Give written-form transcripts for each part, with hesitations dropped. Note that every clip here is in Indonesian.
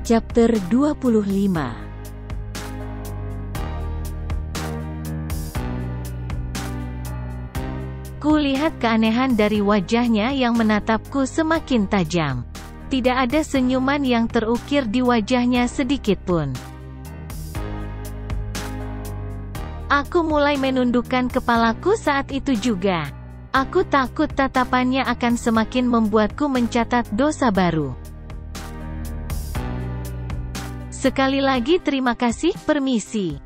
Chapter 25. Kulihat keanehan dari wajahnya yang menatapku semakin tajam. Tidak ada senyuman yang terukir di wajahnya sedikitpun. Aku mulai menundukkan kepalaku saat itu juga. Aku takut tatapannya akan semakin membuatku mencatat dosa baru. Sekali lagi terima kasih, permisi.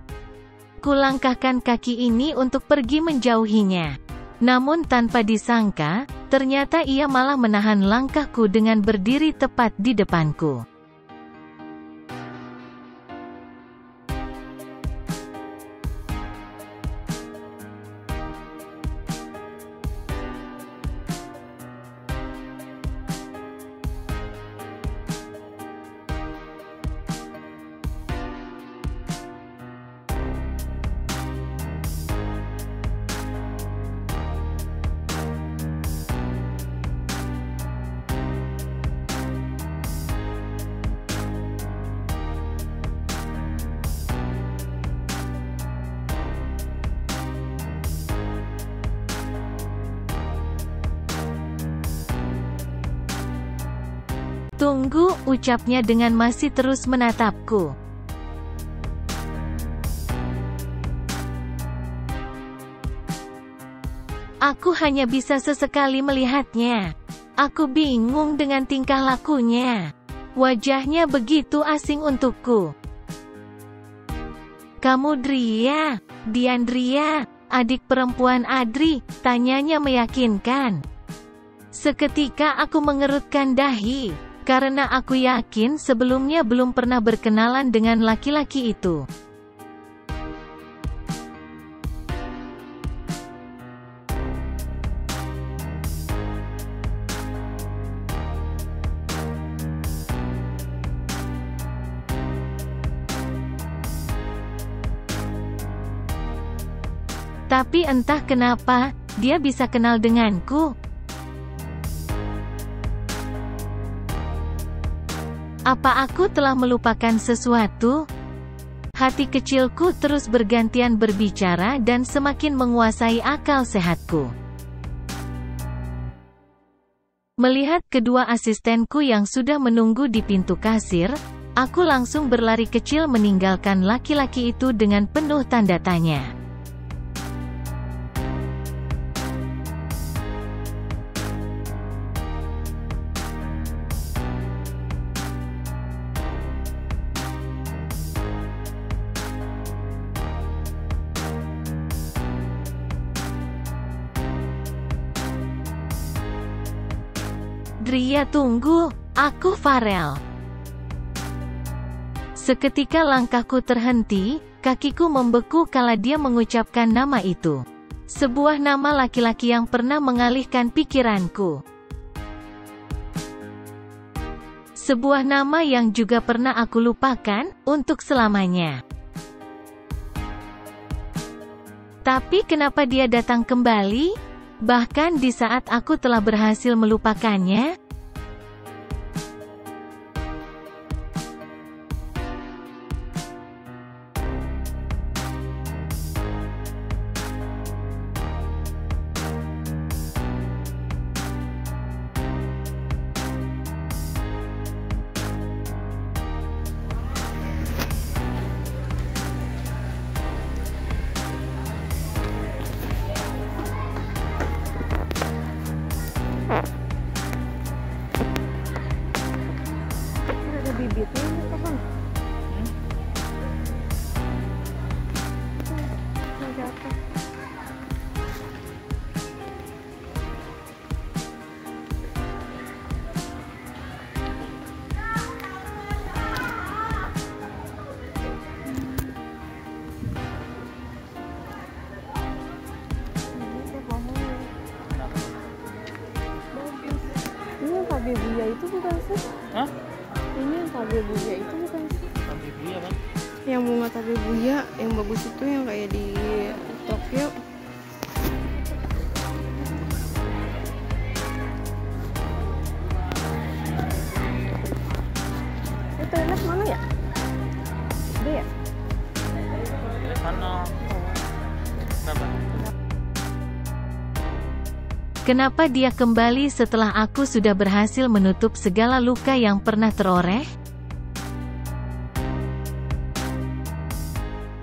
Kulangkahkan kaki ini untuk pergi menjauhinya. Namun tanpa disangka, ternyata ia malah menahan langkahku dengan berdiri tepat di depanku. Tunggu, ucapnya dengan masih terus menatapku. Aku hanya bisa sesekali melihatnya. Aku bingung dengan tingkah lakunya. Wajahnya begitu asing untukku. Kamu Dria? Diandria, adik perempuan Adri, tanyanya meyakinkan. Seketika aku mengerutkan dahi. Karena aku yakin sebelumnya belum pernah berkenalan dengan laki-laki itu. Tapi entah kenapa, dia bisa kenal denganku. Apa aku telah melupakan sesuatu? Hati kecilku terus bergantian berbicara dan semakin menguasai akal sehatku. Melihat kedua asistenku yang sudah menunggu di pintu kasir, aku langsung berlari kecil meninggalkan laki-laki itu dengan penuh tanda tanya. Dria, tunggu, aku Farel. Seketika langkahku terhenti, kakiku membeku kala dia mengucapkan nama itu. Sebuah nama laki-laki yang pernah mengalihkan pikiranku. Sebuah nama yang juga pernah aku lupakan, untuk selamanya. Tapi kenapa dia datang kembali? Bahkan di saat aku telah berhasil melupakannya. Ada bibitnya ini kapan? Ada apa? Ini yang KB Buya itu bukan sih? Hah? Ini yang KB Buya itu bukan sih? KB Buya kan? Yang bunga KB Buya, yang bagus itu yang kayak di Tokyo. toilet mana ya? Ada ya? Sana. Kenapa dia kembali setelah aku sudah berhasil menutup segala luka yang pernah teroreh?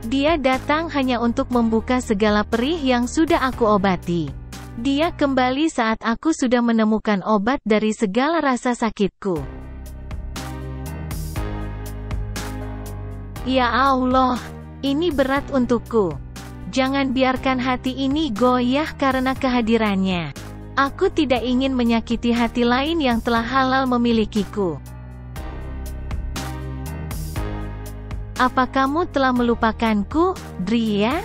Dia datang hanya untuk membuka segala perih yang sudah aku obati. Dia kembali saat aku sudah menemukan obat dari segala rasa sakitku. Ya Allah, ini berat untukku. Jangan biarkan hati ini goyah karena kehadirannya. Aku tidak ingin menyakiti hati lain yang telah halal memilikiku. Apa kamu telah melupakanku, Dria?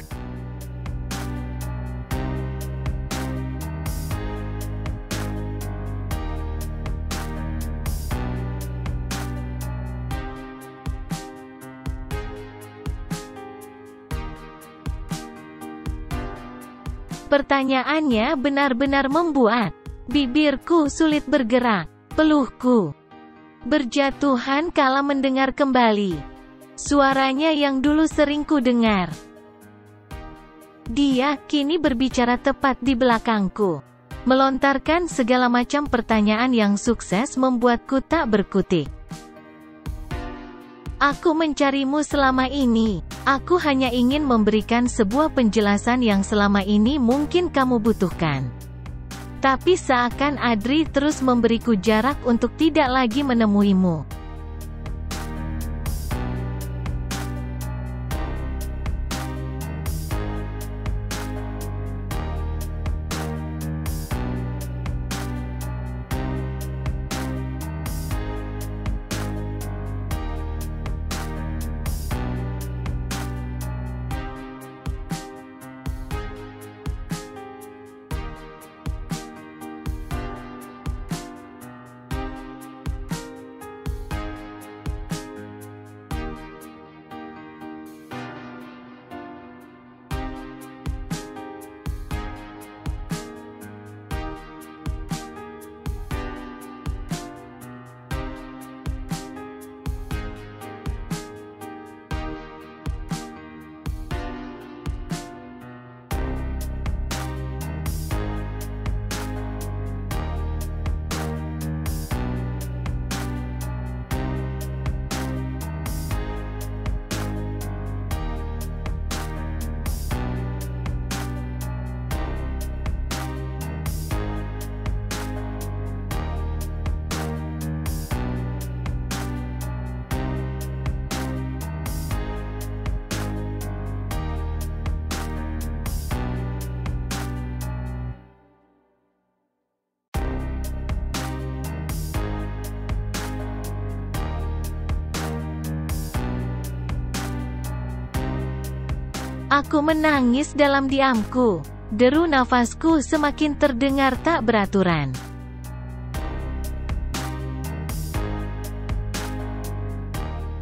Pertanyaannya benar-benar membuat bibirku sulit bergerak. Peluhku berjatuhan kala mendengar kembali suaranya yang dulu sering ku dengar. Dia kini berbicara tepat di belakangku, melontarkan segala macam pertanyaan yang sukses membuatku tak berkutik. Aku mencarimu selama ini. Aku hanya ingin memberikan sebuah penjelasan yang selama ini mungkin kamu butuhkan. Tapi seakan Adri terus memberiku jarak untuk tidak lagi menemuimu. Aku menangis dalam diamku. Deru nafasku semakin terdengar tak beraturan.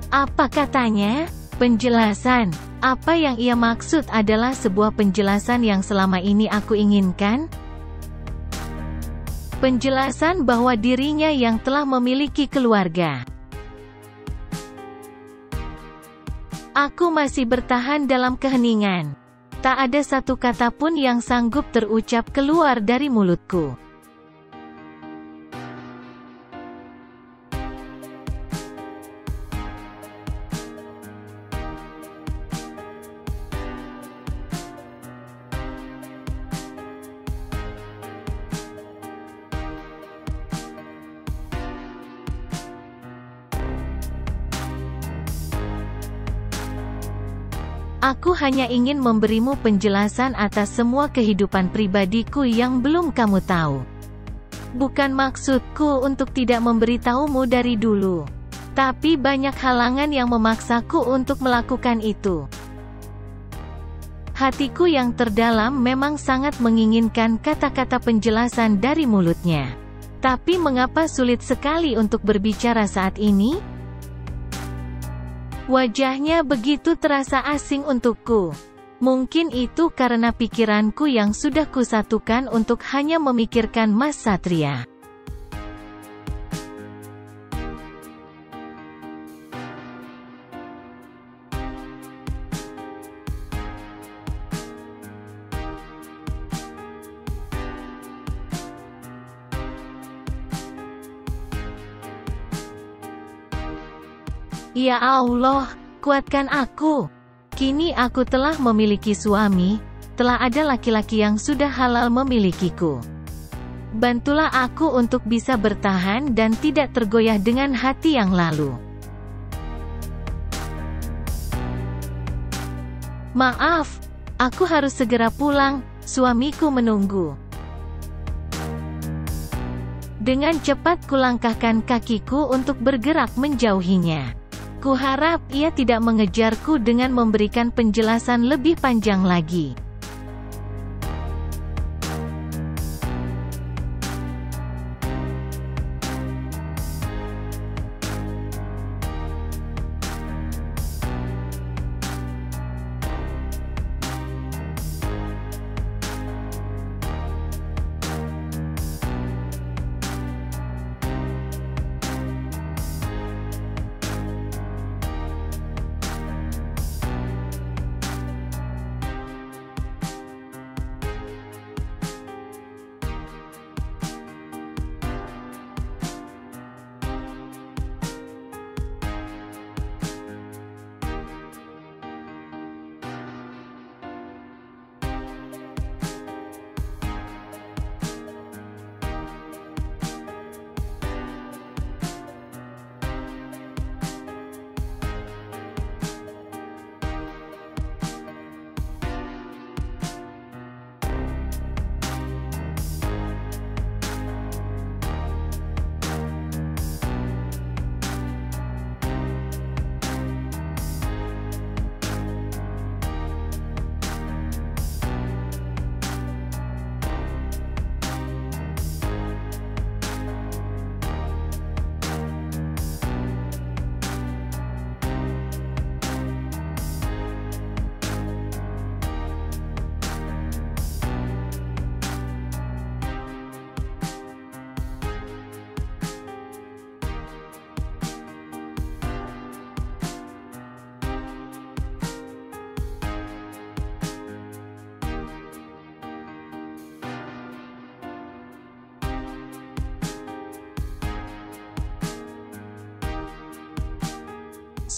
Apa katanya? Penjelasan. Apa yang ia maksud adalah sebuah penjelasan yang selama ini aku inginkan? Penjelasan bahwa dirinya yang telah memiliki keluarga. Aku masih bertahan dalam keheningan. Tak ada satu kata pun yang sanggup terucap keluar dari mulutku. Aku hanya ingin memberimu penjelasan atas semua kehidupan pribadiku yang belum kamu tahu. Bukan maksudku untuk tidak memberitahumu dari dulu. Tapi banyak halangan yang memaksaku untuk melakukan itu. Hatiku yang terdalam memang sangat menginginkan kata-kata penjelasan dari mulutnya. Tapi mengapa sulit sekali untuk berbicara saat ini? Wajahnya begitu terasa asing untukku. Mungkin itu karena pikiranku yang sudah kusatukan untuk hanya memikirkan Mas Satria. Ya Allah, kuatkan aku. Kini aku telah memiliki suami, telah ada laki-laki yang sudah halal memilikiku. Bantulah aku untuk bisa bertahan dan tidak tergoyah dengan hati yang lalu. Maaf, aku harus segera pulang, suamiku menunggu. Dengan cepat kulangkahkan kakiku untuk bergerak menjauhinya. Kuharap ia tidak mengejarku dengan memberikan penjelasan lebih panjang lagi.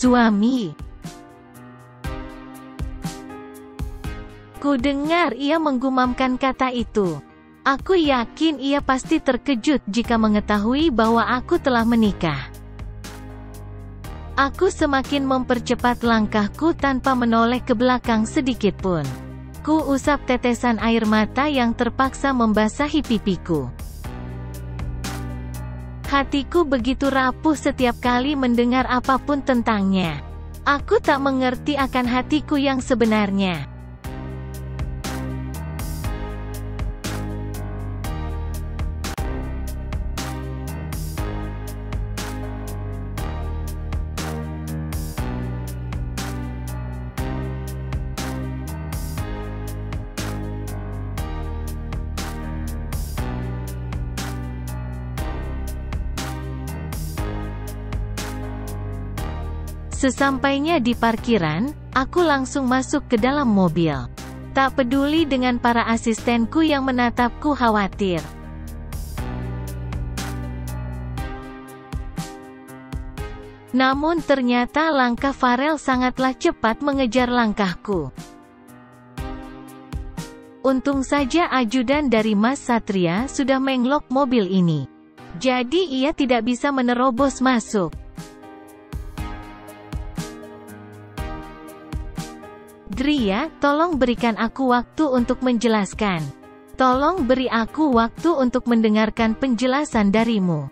Suami. Ku dengar ia menggumamkan kata itu. Aku yakin ia pasti terkejut jika mengetahui bahwa aku telah menikah. Aku semakin mempercepat langkahku tanpa menoleh ke belakang sedikitpun. Ku usap tetesan air mata yang terpaksa membasahi pipiku. Hatiku begitu rapuh setiap kali mendengar apapun tentangnya. Aku tak mengerti akan hatiku yang sebenarnya. Sesampainya di parkiran, aku langsung masuk ke dalam mobil. Tak peduli dengan para asistenku yang menatapku khawatir. Namun ternyata langkah Farel sangatlah cepat mengejar langkahku. Untung saja ajudan dari Mas Satria sudah menglok mobil ini. Jadi ia tidak bisa menerobos masuk. Dria, tolong berikan aku waktu untuk menjelaskan. Tolong beri aku waktu untuk mendengarkan penjelasan darimu.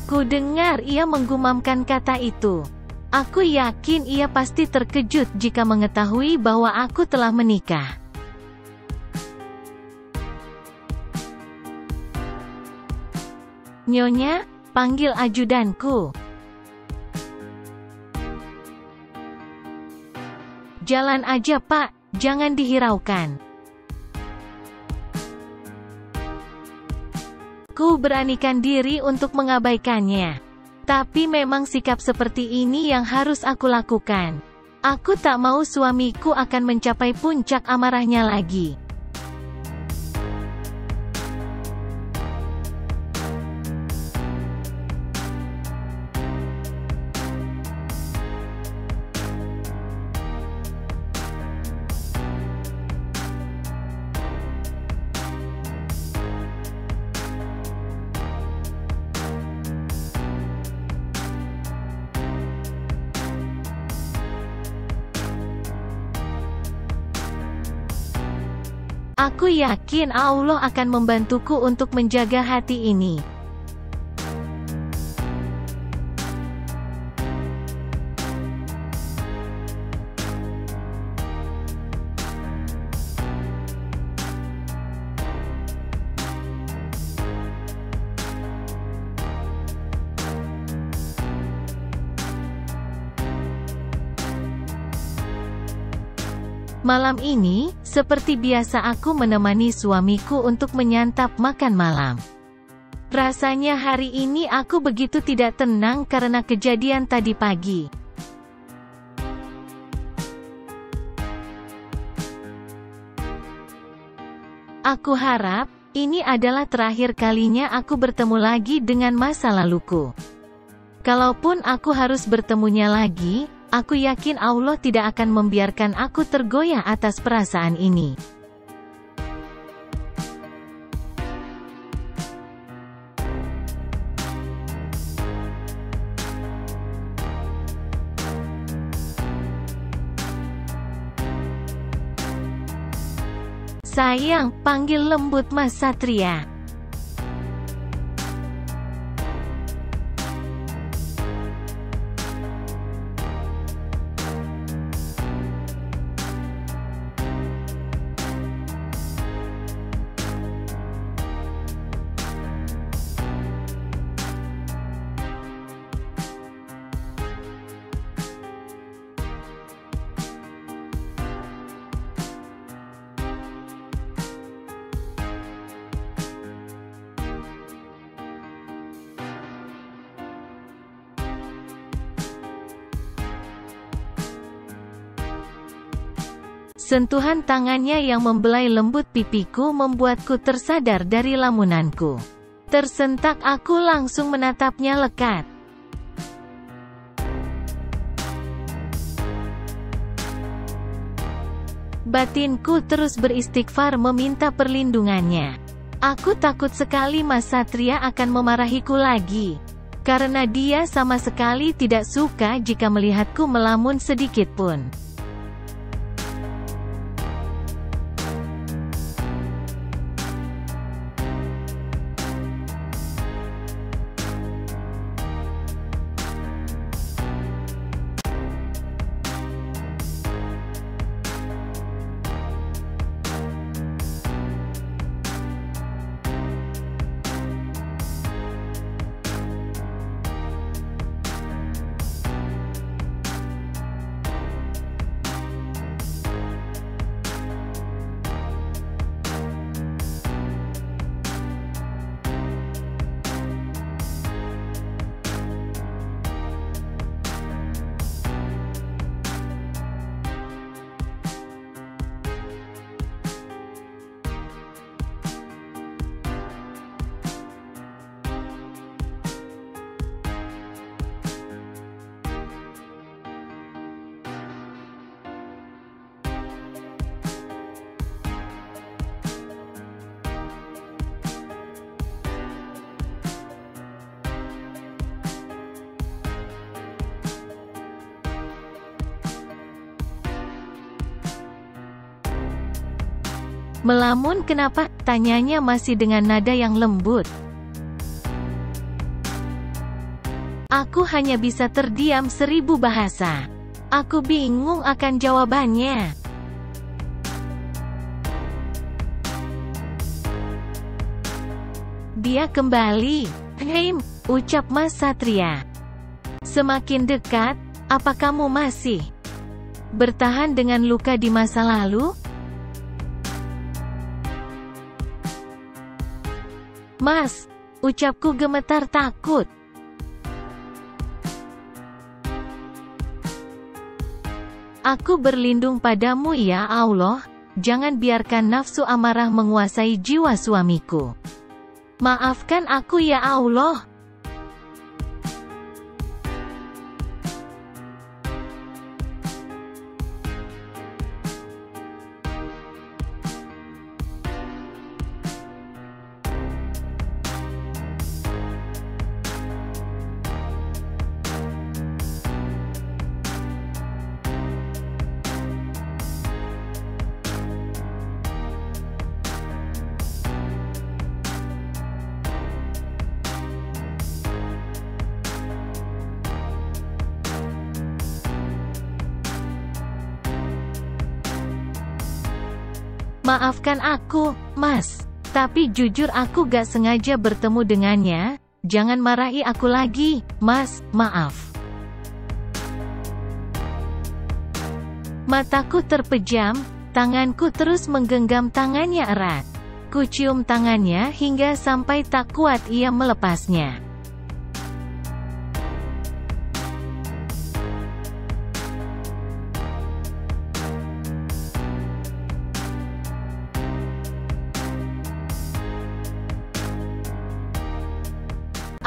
Ku dengar ia menggumamkan kata itu. Aku yakin ia pasti terkejut jika mengetahui bahwa aku telah menikah. Nyonya, panggil ajudanku. Jalan aja Pak, jangan dihiraukan. Ku beranikan diri untuk mengabaikannya. Tapi memang sikap seperti ini yang harus aku lakukan. Aku tak mau suamiku akan mencapai puncak amarahnya lagi. Aku yakin Allah akan membantuku untuk menjaga hati ini. Malam ini, seperti biasa aku menemani suamiku untuk menyantap makan malam. Rasanya hari ini aku begitu tidak tenang karena kejadian tadi pagi. Aku harap, ini adalah terakhir kalinya aku bertemu lagi dengan masa laluku. Kalaupun aku harus bertemunya lagi, aku yakin Allah tidak akan membiarkan aku tergoyah atas perasaan ini. Sayang, panggil lembut Mas Satria. Sentuhan tangannya yang membelai lembut pipiku membuatku tersadar dari lamunanku. Tersentak, aku langsung menatapnya lekat. Batinku terus beristighfar meminta perlindungannya. Aku takut sekali Mas Satria akan memarahiku lagi. Karena dia sama sekali tidak suka jika melihatku melamun sedikit pun. Melamun kenapa? Tanyanya masih dengan nada yang lembut. Aku hanya bisa terdiam 1000 bahasa. Aku bingung akan jawabannya. Dia kembali. "Hei," ucap Mas Satria. Semakin dekat, "Apa kamu masih Bertahan dengan luka di masa lalu? Mas, ucapku gemetar takut. Aku berlindung padamu ya Allah, jangan biarkan nafsu amarah menguasai jiwa suamiku. Maafkan aku ya Allah. Maafkan aku, Mas. Tapi jujur aku gak sengaja bertemu dengannya. Jangan marahi aku lagi, Mas, maaf. Mataku terpejam, tanganku terus menggenggam tangannya erat. Kucium tangannya hingga sampai tak kuat ia melepasnya.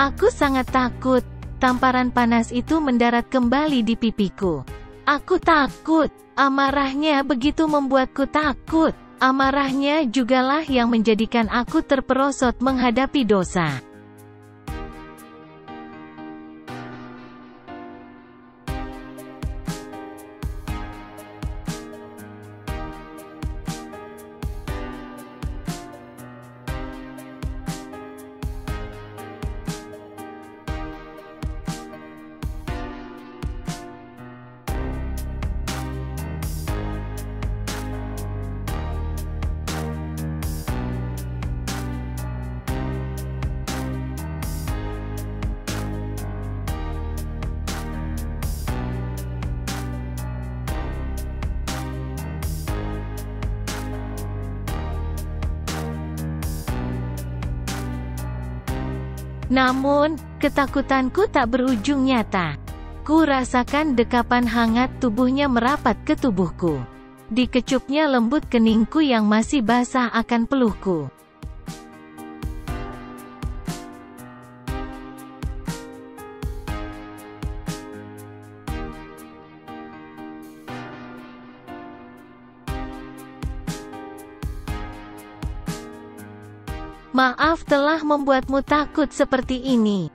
Aku sangat takut. Tamparan panas itu mendarat kembali di pipiku. Aku takut. Amarahnya begitu membuatku takut. Amarahnya jugalah yang menjadikan aku terperosot menghadapi dosa. Namun, ketakutanku tak berujung nyata. Ku rasakan dekapan hangat tubuhnya merapat ke tubuhku. Dikecupnya lembut keningku yang masih basah akan peluhku. Maaf telah membuatmu takut seperti ini.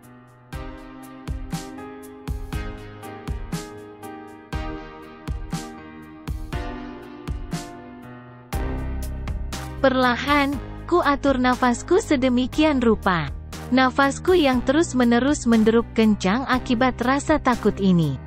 Perlahan, ku atur nafasku sedemikian rupa. Nafasku yang terus-menerus menderup kencang akibat rasa takut ini.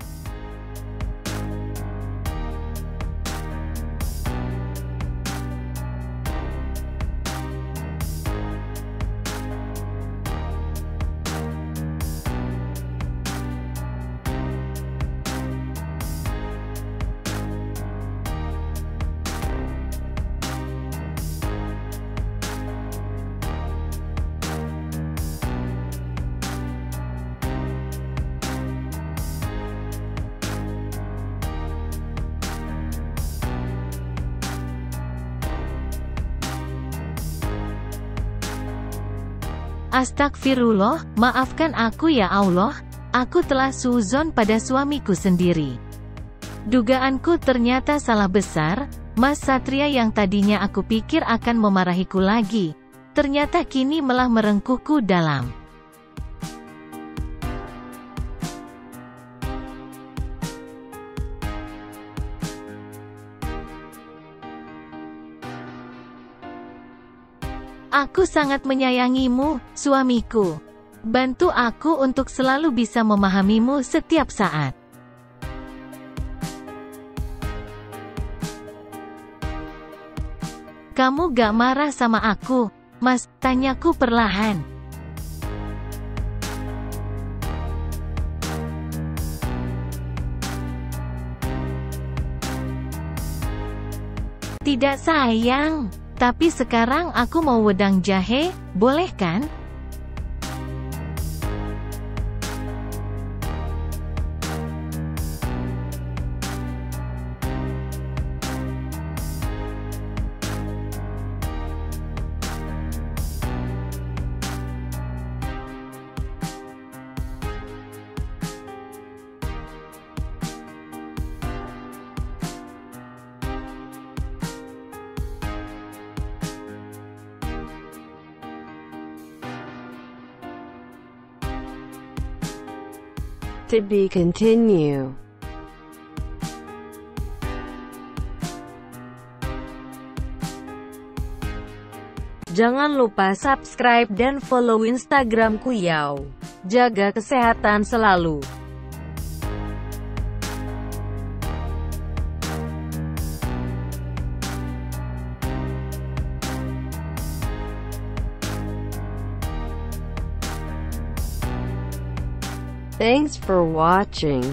Astagfirullah, maafkan aku ya Allah, aku telah suudzon pada suamiku sendiri. Dugaanku ternyata salah besar. Mas Satria yang tadinya aku pikir akan memarahiku lagi, ternyata kini malah merengkuhku dalam. Aku sangat menyayangimu, suamiku. Bantu aku untuk selalu bisa memahamimu setiap saat. Kamu gak marah sama aku, Mas? Tanyaku perlahan. Tidak sayang, tapi sekarang aku mau wedang jahe, boleh kan? To be continue. Jangan lupa subscribe dan follow Instagramku Yao. Jaga kesehatan selalu. Thanks for watching.